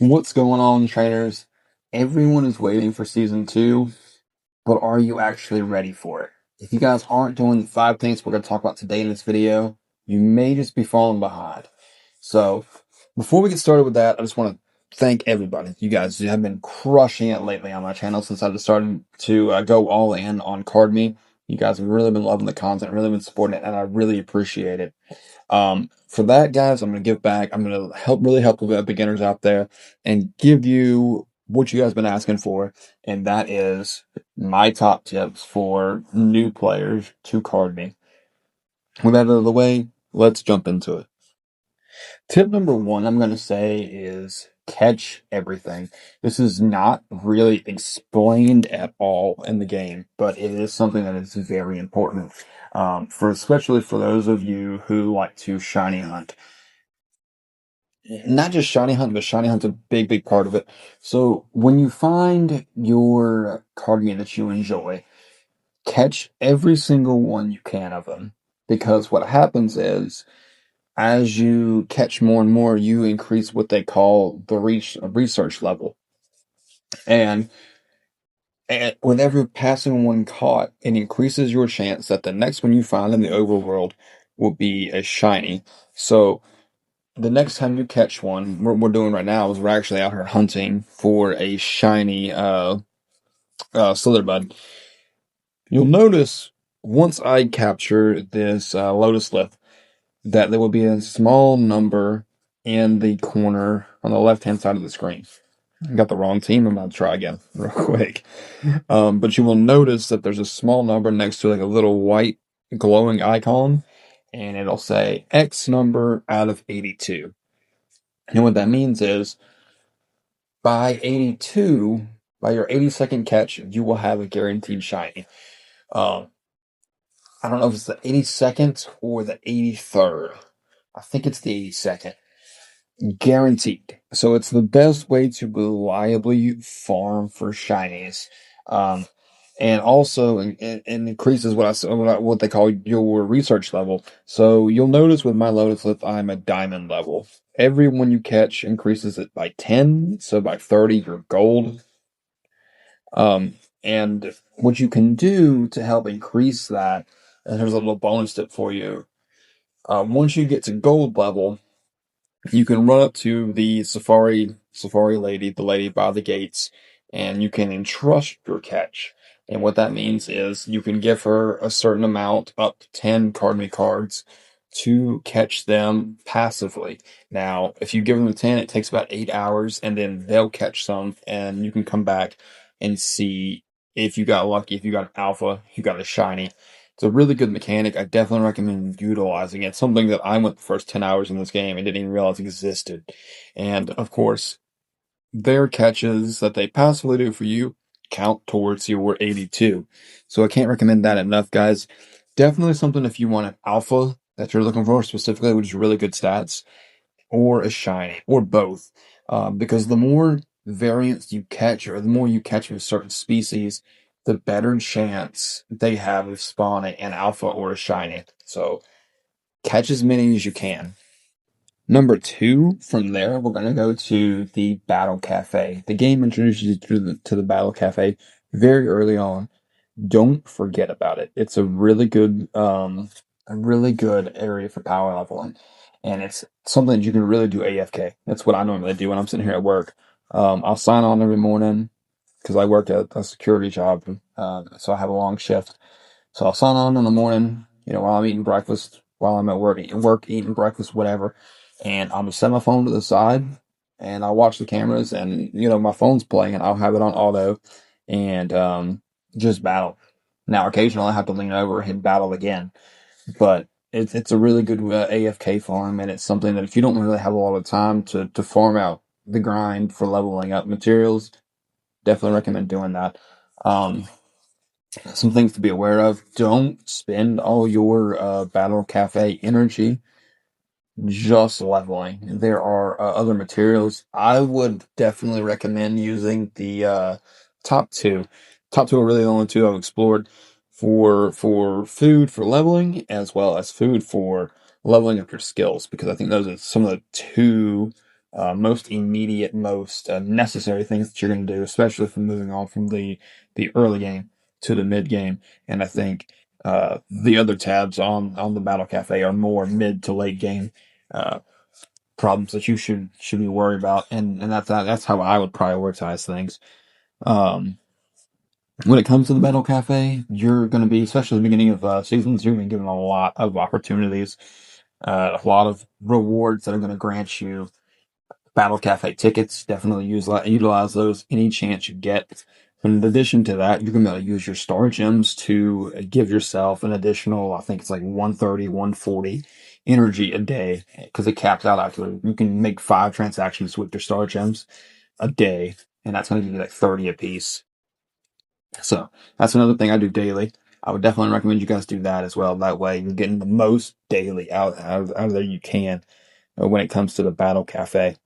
What's going on, trainers? Everyone is waiting for season two, but are you actually ready for it? If you guys aren't doing the 5 things we're going to talk about today in this video, you may just be falling behind. So, before we get started with that, I just want to thank everybody. You guys have been crushing it lately on my channel since I just started to go all in on Kardmi. You guys have really been loving the content, really been supporting it, and I really appreciate it. For that, guys, I'm going to give back. I'm going to really help the beginners out there and give you what you guys have been asking for, and that is my top tips for new players to card me. With that out of the way, let's jump into it. Tip number one, I'm going to say, is catch everything. This is not really explained at all in the game, but it is something that is very important. Especially for those of you who like to shiny hunt. Not just shiny hunt, but shiny hunt's a big, big part of it. So when you find your card game that you enjoy, catch every single one you can of them. Because what happens is, as you catch more and more, you increase what they call the research level. And with every passing one caught, it increases your chance that the next one you find in the overworld will be a shiny. So the next time you catch one, what we're doing right now is we're actually out here hunting for a shiny Slitherbud. You'll notice once I capture this Lotus Lith that there will be a small number in the corner on the left-hand side of the screen. I got the wrong team. I'm going to try again real quick. But you will notice that there's a small number next to like a little white glowing icon, and it'll say X number out of 82. And what that means is by 82, by your 82nd catch, you will have a guaranteed shiny. Um, I don't know if it's the 82nd or the 83rd. I think it's the 82nd. Guaranteed. So it's the best way to reliably farm for shinies. Um, and also it increases what they call your research level. So you'll notice with my Lotus Lith, I'm a diamond level. Every one you catch increases it by 10, so by 30 you're gold. And what you can do to help increase that, and here's a little bonus tip for you. Once you get to gold level, you can run up to the safari lady, the lady by the gates, and you can entrust your catch. And what that means is you can give her a certain amount, up to 10 Kardmi cards, to catch them passively. Now, if you give them the 10, it takes about 8 hours, and then they'll catch some, and you can come back and see if you got lucky, if you got an alpha, you got a shiny. It's a really good mechanic. I definitely recommend utilizing it. Something that I went the first 10 hours in this game and didn't even realize existed. And of course, their catches that they passively do for you count towards your 82. So I can't recommend that enough, guys. Definitely something if you want an alpha that you're looking for specifically, which is really good stats, or a shiny, or both. Because the more variants you catch, or the more you catch of a certain species, the better chance they have of spawning an alpha or a shiny. So catch as many as you can. Number two, from there, we're going to go to the Battle Cafe. The game introduces you to the Battle Cafe very early on. Don't forget about it. It's a really good area for power leveling, and it's something that you can really do AFK. That's what I normally do when I'm sitting here at work. I'll sign on every morning because I work at a security job, so I have a long shift. So I'll sign on in the morning, while I'm eating breakfast, while I'm at work, eating breakfast, whatever, and I'm gonna set my phone to the side, and I'll watch the cameras, and my phone's playing, and I'll have it on auto, and just battle. Now, occasionally I have to lean over and hit battle again, but it's a really good AFK farm, and it's something that if you don't really have a lot of time to farm out the grind for leveling up materials, definitely recommend doing that. Um, some things to be aware of: don't spend all your Battle Cafe energy just leveling. There are other materials. I would definitely recommend using the top two. Top two are really the only two I've explored for food for leveling, as well as food for leveling up your skills, because I think those are some of the two most immediate, most necessary things that you're going to do, especially for moving on from the early game to the mid game. And I think the other tabs on the Battle Cafe are more mid to late game uh, problems that you should be worried about, and that's how I would prioritize things. Um, when it comes to the Battle Cafe, you're going to be, especially at the beginning of seasons, you're going to be given a lot of opportunities, a lot of rewards that are going to grant you Battle Cafe tickets. Definitely utilize those any chance you get. In addition to that, you're going to be able to use your star gems to give yourself an additional, I think it's like 130, 140 energy a day because it caps out actually. You can make 5 transactions with your star gems a day, and that's going to give you like 30 a piece. So that's another thing I do daily. I would definitely recommend you guys do that as well. That way you're getting the most daily out of there you can when it comes to the Battle Cafe.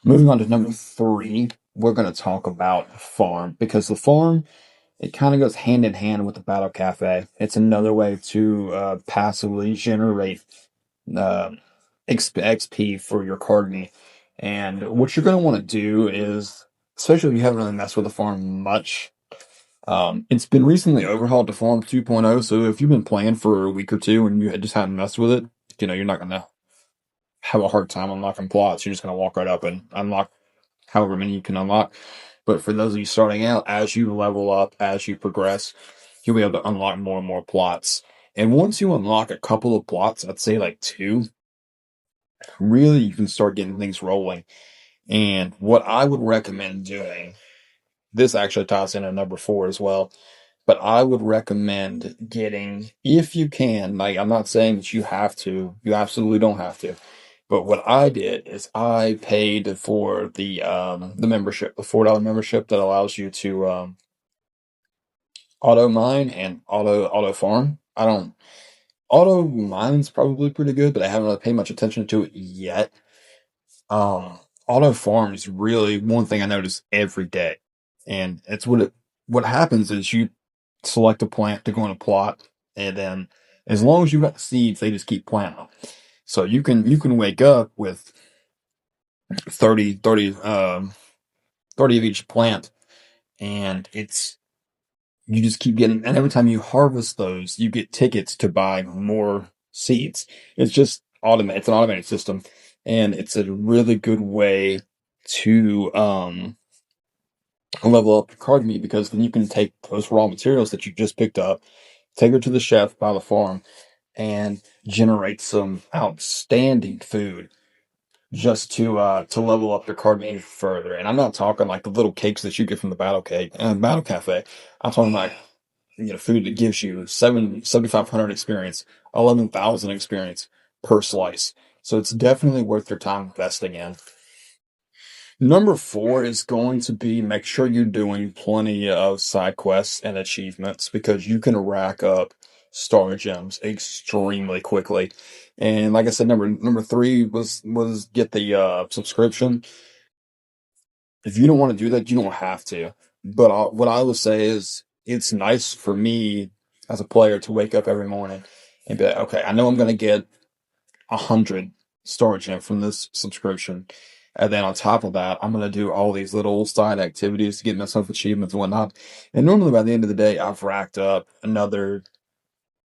Moving on to number 3, we're going to talk about farm because the farm, it kind of goes hand in hand with the Battle Cafe. It's another way to passively generate uh, XP for your Kardmi. And what you're going to want to do is, especially if you haven't really messed with the farm much, it's been recently overhauled to Farm 2.0, so if you've been playing for a week or two and you just haven't messed with it, you're not going to have a hard time unlocking plots. You're just going to walk right up and unlock however many you can unlock. But for those of you starting out, as you level up, as you progress, you'll be able to unlock more and more plots. And once you unlock a couple of plots, I'd say like 2, really you can start getting things rolling. And what I would recommend doing, this actually ties into number 4 as well, but I would recommend getting, if you can, like I'm not saying that you have to, you absolutely don't have to. But what I did is I paid for the membership, the $4 membership that allows you to auto mine and auto farm. I don't auto mine's probably pretty good, but I haven't really paid much attention to it yet. Um, Auto farm is really one thing I notice every day, and it's what happens is you select a plant to go in a plot, and then as long as you got the seeds, they just keep planting them. So you can wake up with 30 of each plant, and you just keep getting, and every time you harvest those, you get tickets to buy more seeds. It's just automated. It's an automated system, and it's a really good way to level up your card meat because then you can take those raw materials that you just picked up, take her to the chef by the farm, and generate some outstanding food just to level up your card game further. And I'm not talking like the little cakes that you get from the Battle Cafe. I'm talking like food that gives you 7,500 experience, 11,000 experience per slice. So it's definitely worth your time investing in. Number 4 is going to be make sure you're doing plenty of side quests and achievements because you can rack up star gems extremely quickly. And like I said, number 3 was get the subscription. If you don't want to do that, you don't have to. But what I would say is it's nice for me as a player to wake up every morning and be like, okay, I know I'm going to get 100 storage in from this subscription. And then on top of that, I'm going to do all these little side activities to get myself achievements and whatnot. And normally by the end of the day, I've racked up another,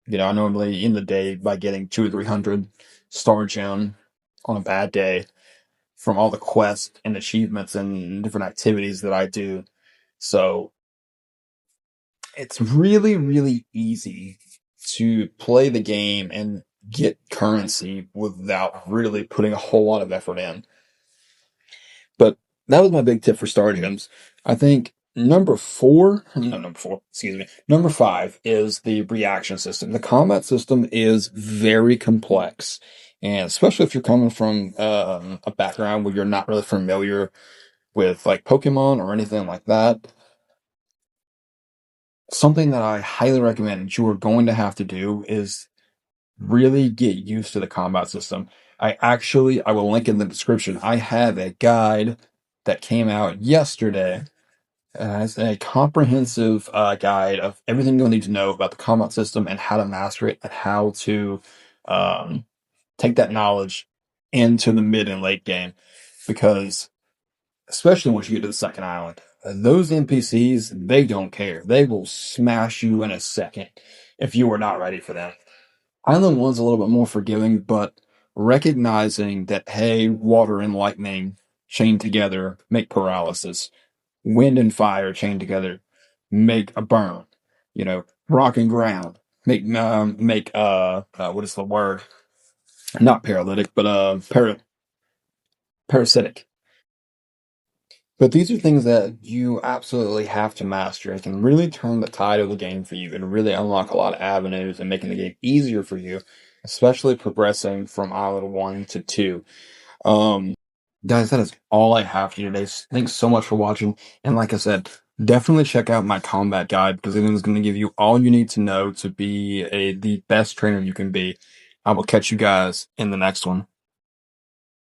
I normally end the day by getting 200 or 300 storage in on a bad day from all the quests and achievements and different activities that I do. So it's really, really easy to play the game and get currency without really putting a whole lot of effort in. But that was my big tip for Star Gems. I think number four, excuse me, number 5 is the reaction system. The combat system is very complex. And especially if you're coming from a background where you're not really familiar with like Pokemon or anything like that, something that I highly recommend that you are going to have to do is really get used to the combat system. I will link in the description. I have a guide that came out yesterday as a comprehensive guide of everything you'll need to know about the combat system and how to master it and how to um, take that knowledge into the mid and late game. because especially once you get to the second island, those NPCs, they don't care. They will smash you in a second if you are not ready for them. Island one's a little bit more forgiving, but recognizing that, hey, water and lightning chained together make paralysis. Wind and fire chained together make a burn. Rock and ground make what is the word? Not paralytic, but parasitic. But these are things that you absolutely have to master and can really turn the tide of the game for you and really unlock a lot of avenues and making the game easier for you, especially progressing from Island 1 to 2. Um, Guys, that is all I have for you today. Thanks so much for watching. And like I said, definitely check out my combat guide because it is going to give you all you need to know to be the best trainer you can be. I will catch you guys in the next one.